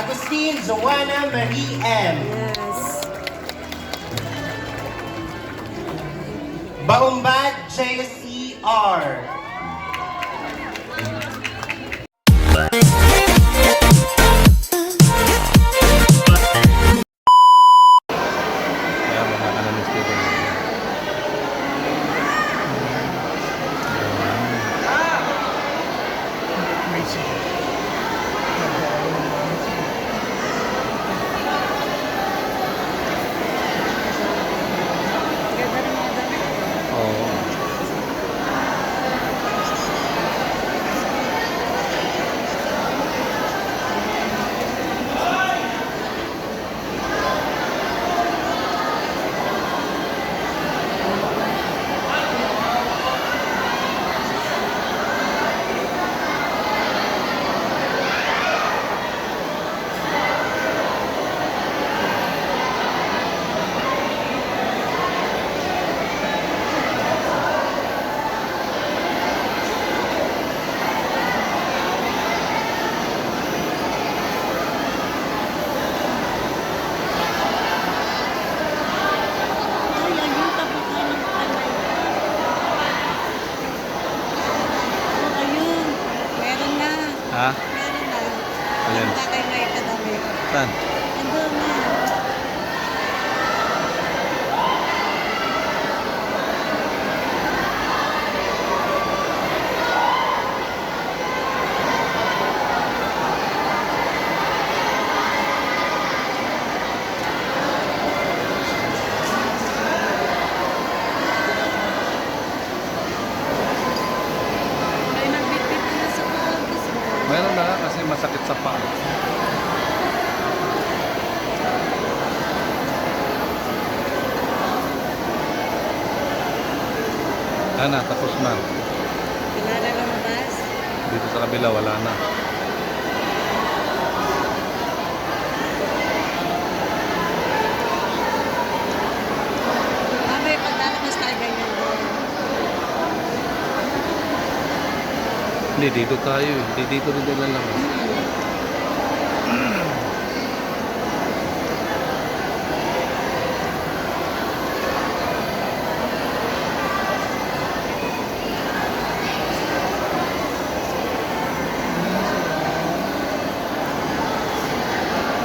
Agustin Joanna Marie M. Yes. Baumbad JCR. Kaya mga kanamis dito. Ganda rin mga damit. Oo. Ay, ayun, tapukan ng palay. Oh, ayun. Meron na. Ha? Meron na. Alin? Punta kayo na ikadamit. Saan? Andun na. Ay, nagbitbit na sa pagkakos mo. Meron na nga kasi masakit sa paa. Ana, tapos na. Kilala lumabas? Dito sa kabila, wala na. Mamay, pag lalabas tayo ganyan doon. Hindi, dito tayo. Hindi dito rin nila lang.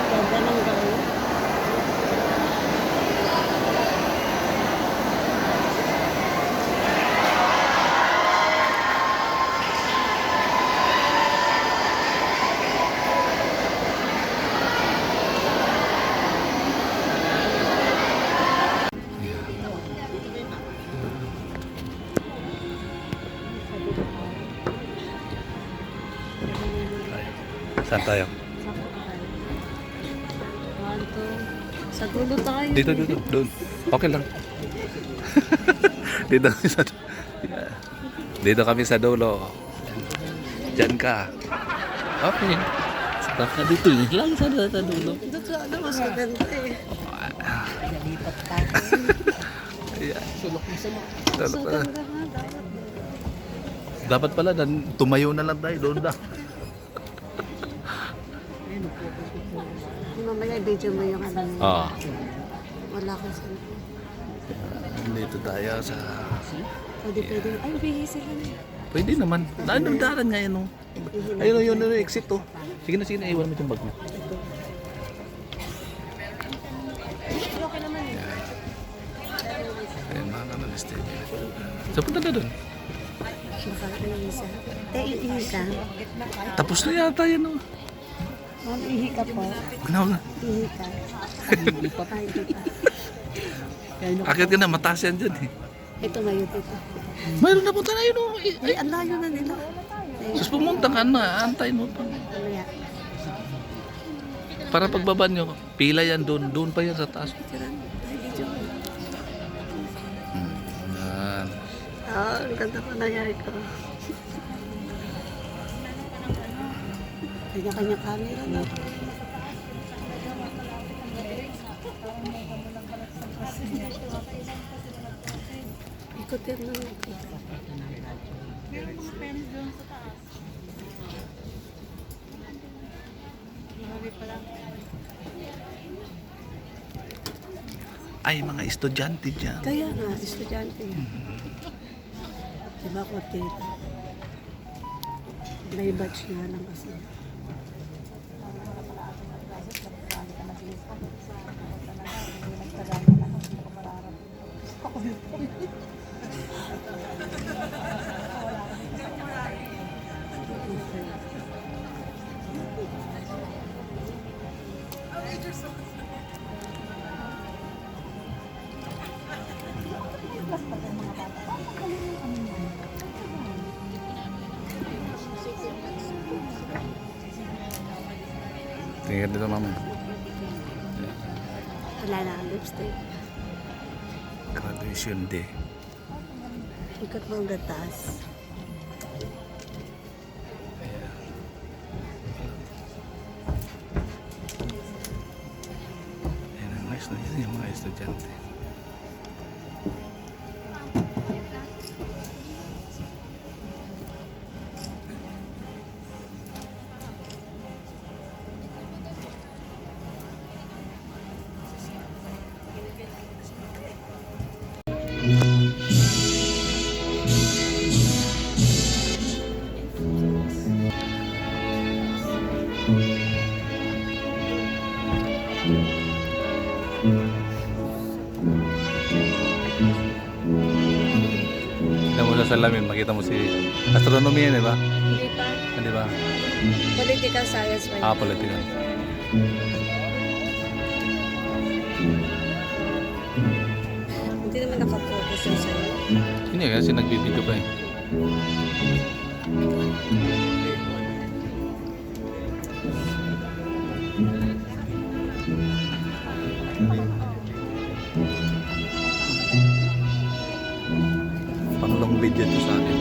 Ganda ng gawin. Saan tayo? Sa dulo tayo. Dito, dito. Doon. Okay lang. Dito kami sa dito kami sa dulo. Diyan ka. Okay. Stop ka dito. Yun lang sa dulo. Dito sa ano, mas maganda eh. Nalipat tayo. Yeah. Sulok na sulok. Sulok So, na. ganda nga, dapat. Dapat pala tumayo na lang tayo doon da. Mamaya video mo yung ano. Ah. Wala ko sa Dito tayo sa Pwede. Ay, bihis sila na. pwede naman. Anong daran nga yan, oh. Ayun, yun, yun, exit, oh. Sige na, iwan mo yung bag mo. Okay naman eh. Ayan, mga kanalis din. So, punta na doon. Makakita ng isa. Ihi ka. Tapos na yata yan, oh. Ihi ka po. Ano, Ihi ka. Hindi pa. akit ka na, mataas yan dyan, eh. Ito mayot ito. Mayroon na punta na yun, oh. Ay, ang layo na nila. Sus, pumunta ka na, antay mo pa. Mamaya. Para pagbaba nyo, pila yan doon, doon pa yan sa taas. Tira. Ay, video mo. Yan. Ang ganda pa nangyari ko. Kanya-kanya camera na. Ikot yan na. Meron mga penis doon sa taas. Marami pala. Ay, mga estudyante dyan. Kaya nga, estudyante. Diba ko tita? May batch nga lang kasi. Tingnan dito mama. Wala na ang lipstick. Graduation day. Ikot mo ang gatas. Ayan, ang nice na yun yung mga estudyante. Tignan mo sa salamin, makita mo si astronomy yan, di ba? Hindi pa. Di ba? Political science pa yun. Political. Hindi naman nakafocus yun sa'yo. Hindi kasi nagbibideo pa eh. Pang long video to sa akin.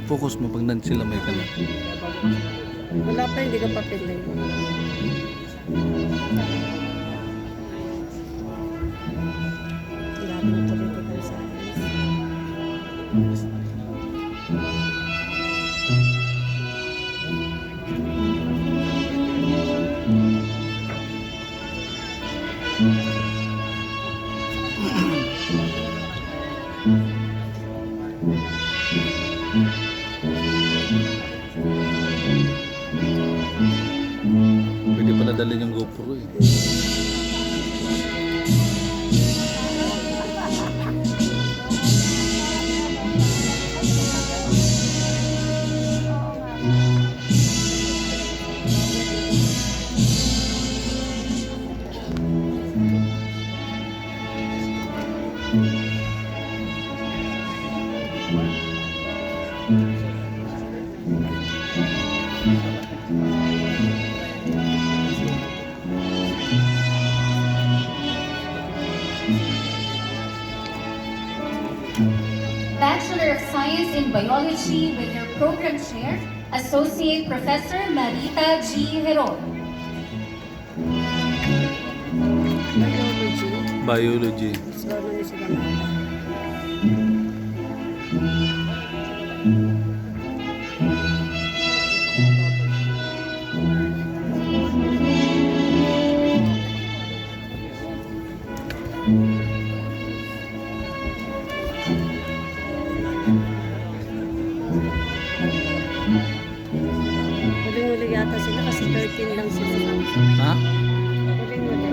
I-focus mo pag nan sila may kanan. Wala pa, hindi ka papel na yun. Wala pa political science. Pwede pala dalhin yung GoPro eh. Bachelor of Science in Biology with your program chair, Associate Professor Marita G. Heron. Biology. Biology. So, ano na sila mga? Huling-huli yata sila kasi 13 lang sila. Ha? Huling-huli.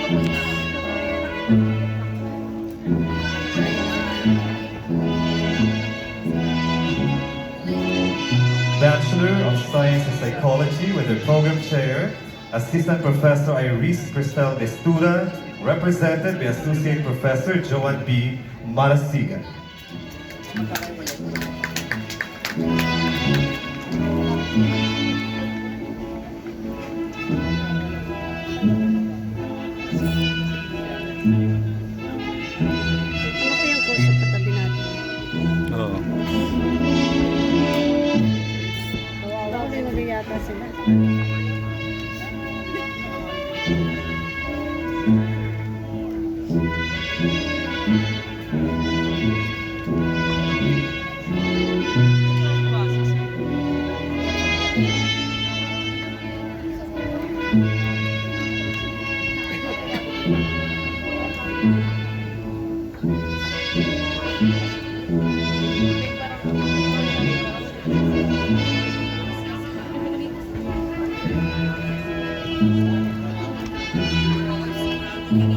Bachelor of Science in Psychology with the program chair, Assistant Professor Iris Cristel de Stura, represented by Associate Professor Joan B. Marasigan. Ano kayang kurso katabi natin? Oo. Kawawa ko rin yata sila.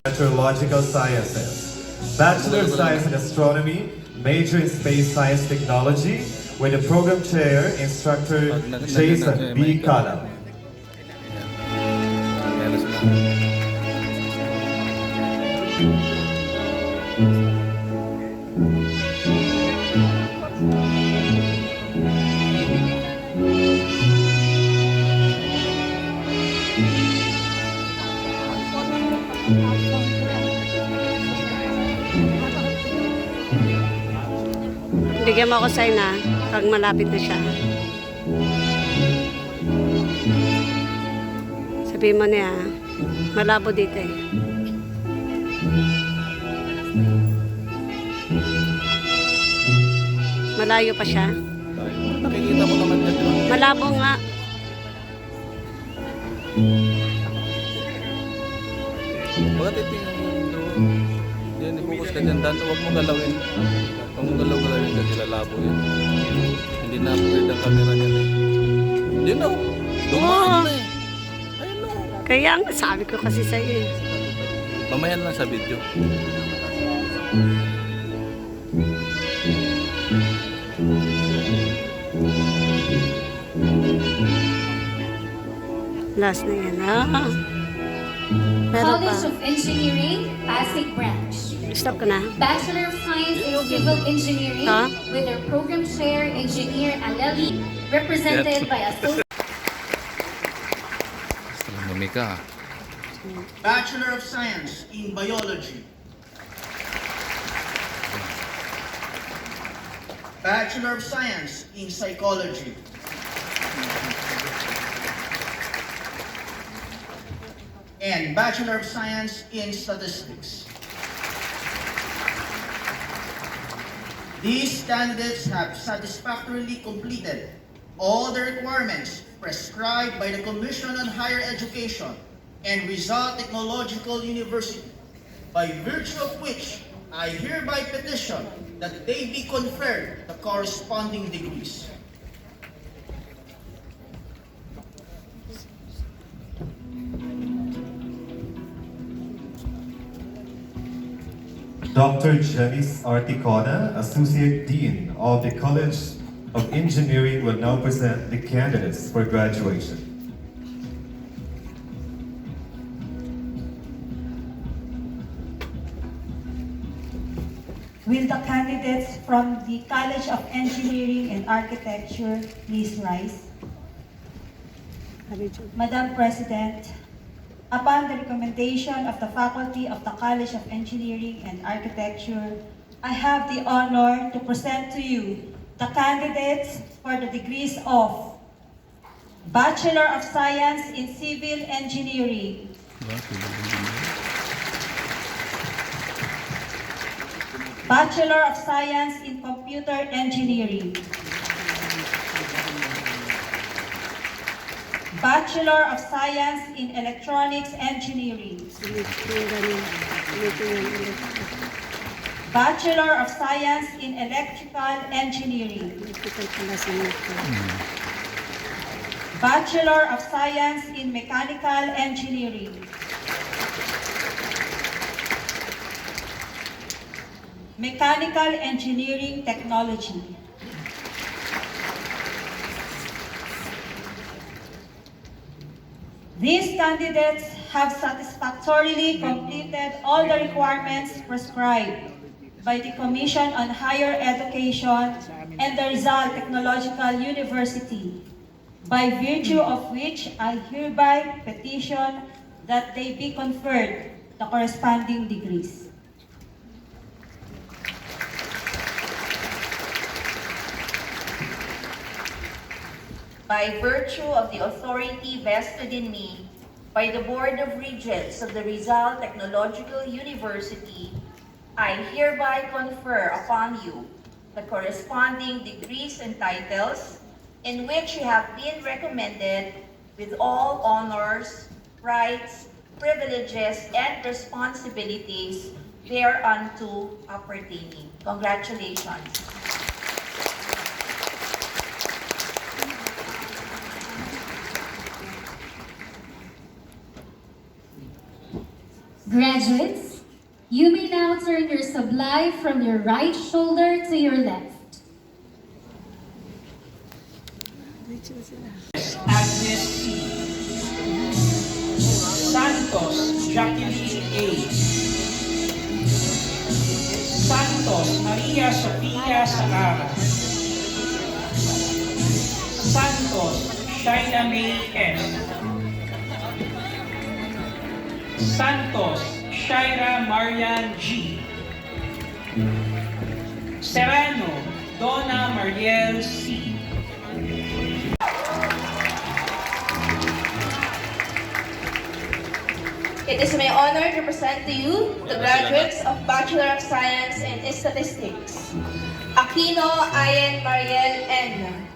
Meteorological Sciences. Bachelor of Science in Astronomy, major in Space Science Technology, with the program chair, Instructor Jason B. Calab. Meron sila. Bigyan mo ako sign na pag malapit na siya. Sabihin mo niya, malabo dito eh. Malayo pa siya. Nakikita mo naman yan, di ba? Malabo nga. Bakit titingnan mo doon? Yan, i-focus ka dyan. Dan, huwag mo galawin. Huwag mo galaw-galawin kasi lalabo yan. Hindi na upgrade ang camera niyan eh. Hindi na. Dumaan na eh. Ayun na. Kaya nga, sabi ko kasi sa'yo eh. Mamaya na lang sa video. Last na yan. Ah. Meron pa. College of Engineering, Pasig Branch. Stop ka na. Bachelor of Science in Civil Engineering Huh? with their program chair, Engineer Aleli, represented by Associate Astronomy ka. Bachelor of Science in Biology. Bachelor of Science in Psychology. And Bachelor of Science in Statistics. These candidates have satisfactorily completed all the requirements prescribed by the Commission on Higher Education and Rizal Technological University, by virtue of which I hereby petition that they be conferred the corresponding degrees. Dr. Janice Articona, Associate Dean of the College of Engineering, will now present the candidates for graduation. Will the candidates from the College of Engineering and Architecture please rise? Madam President, upon the recommendation of the faculty of the College of Engineering and Architecture, I have the honor to present to you the candidates for the degrees of Bachelor of Science in Civil Engineering, Bachelor of Science in Computer Engineering, Bachelor of Science in Electronics Engineering, Bachelor of Science in Electrical Engineering, Bachelor of Science in Mechanical Engineering, mechanical engineering technology. These candidates have satisfactorily completed all the requirements prescribed by the Commission on Higher Education and the Rizal Technological University, by virtue of which I hereby petition that they be conferred the corresponding degrees. By virtue of the authority vested in me by the Board of Regents of the Rizal Technological University, I hereby confer upon you the corresponding degrees and titles in which you have been recommended with all honors, rights, privileges, and responsibilities thereunto appertaining. Congratulations. Graduates, you may now turn your sublime from your right shoulder to your left. Agnes C. Santos Jacqueline A. Santos Maria Sofia Sakara. Santos Shaina May S. Santos Shaira Marian G. Serrano Donna Mariel C. It is my honor to present to you the graduates of Bachelor of Science in Statistics. Aquino Ayen Mariel N.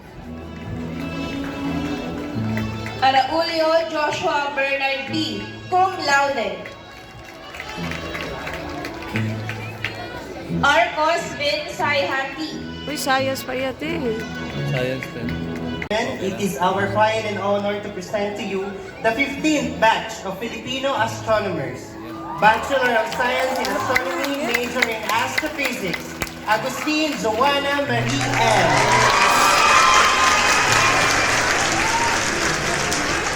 Araulio Joshua Bernard B. Cum laude. Arcos Vin Saihan P. Uy, science pa yate. Science din. It is our pride and honor to present to you the 15th batch of Filipino astronomers. Bachelor of Science in Astronomy, major in Astrophysics, Agustin Joanna Marie M.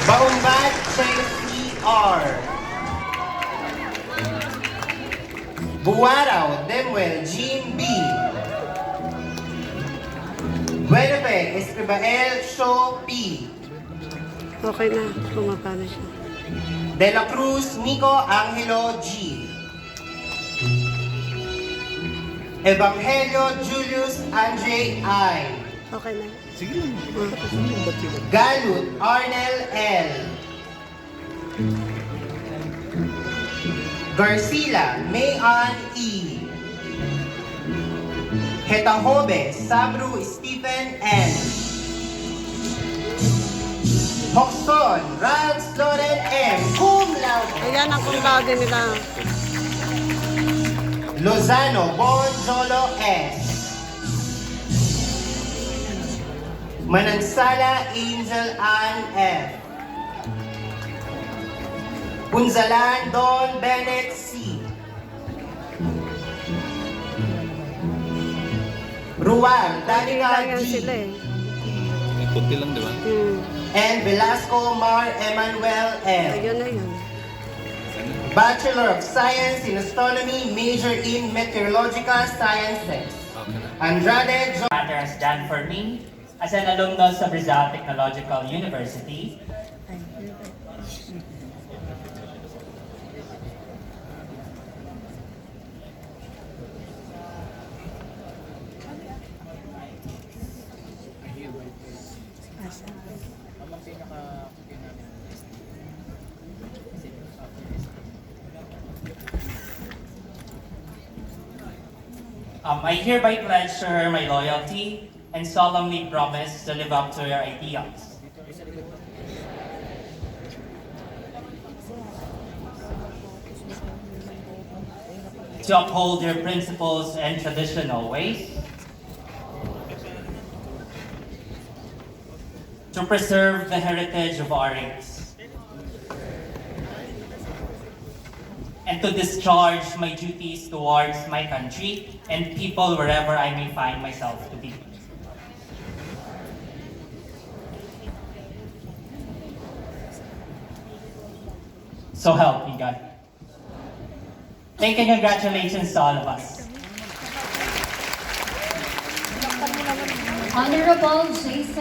Baumbat Chelsea R. Buwaraw Demuel Jean B. Buenapeg Escribael Shaw P. Okay na, pumapano siya. De la Cruz Nico Angelo G. Evangelio Julius Andre I. Okay na. Galut Arnel L. Garcila Mayan E. Hetahobe Sabru Stephen N. Hoxton Ralph Loren M. Cum laude. Ayan ang cum laude nila. Lozano Bon Jolo S. Manansala Angel Ann F. Punzalan Don Bennett C. Rual Danica Ayan sila G. eh. Puti lang, di ba? And Velasco Mar Emmanuel M. Ayun na yun. Bachelor of Science in Astronomy, major in Meteorological Sciences. Okay na. Andrade Jo. Matter has done for me as an alumnus of Rizal Technological University. I hereby pledge to her my loyalty and solemnly promise to live up to her ideals. To uphold her principles and traditional ways. To preserve the heritage of our race. And and to discharge my duties towards my country and people wherever I may find myself to be. So help me God. Thank and congratulations to all of us. Honorable Jason.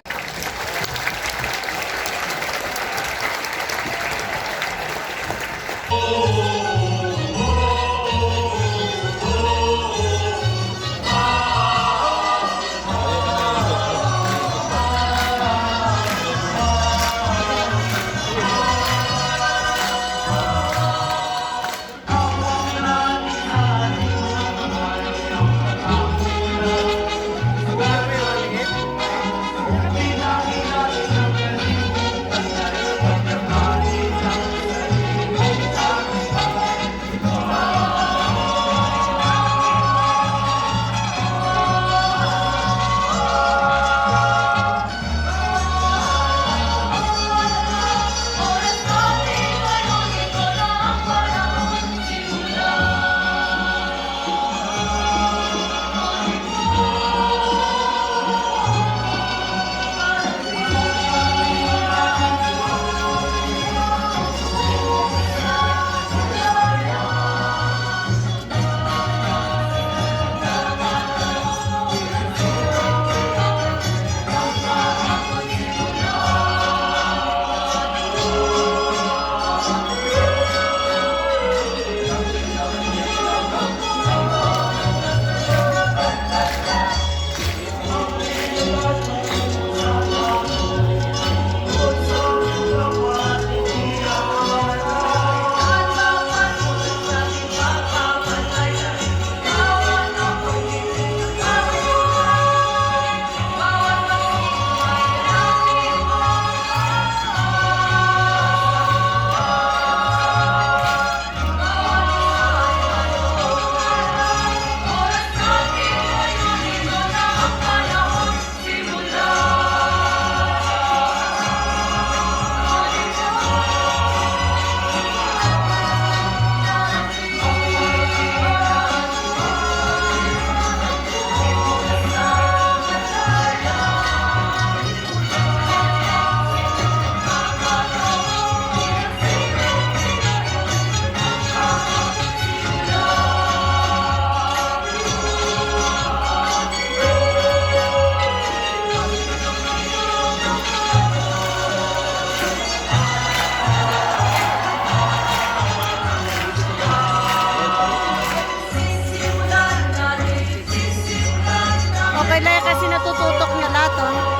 Okay lang yan kasi natututok niya lahat, oh.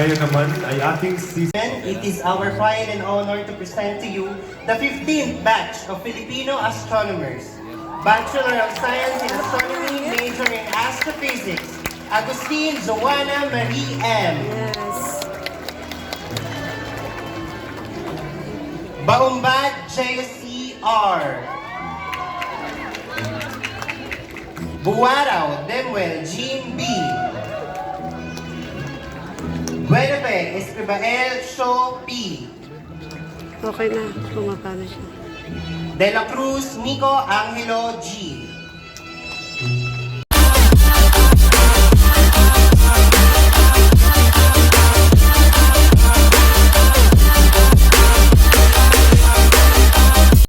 Ngayon naman ay ating It is our pride and honor to present to you the 15th batch of Filipino astronomers. Bachelor of Science in Astronomy, major in Astrophysics, Agustin Joanna Marie M. Yes. Baumbad JCR. Buwaraw Demuel Jean B. Buenape Escribael Shaw P. Okay na, pumapano siya. De la Cruz Nico Angelo G.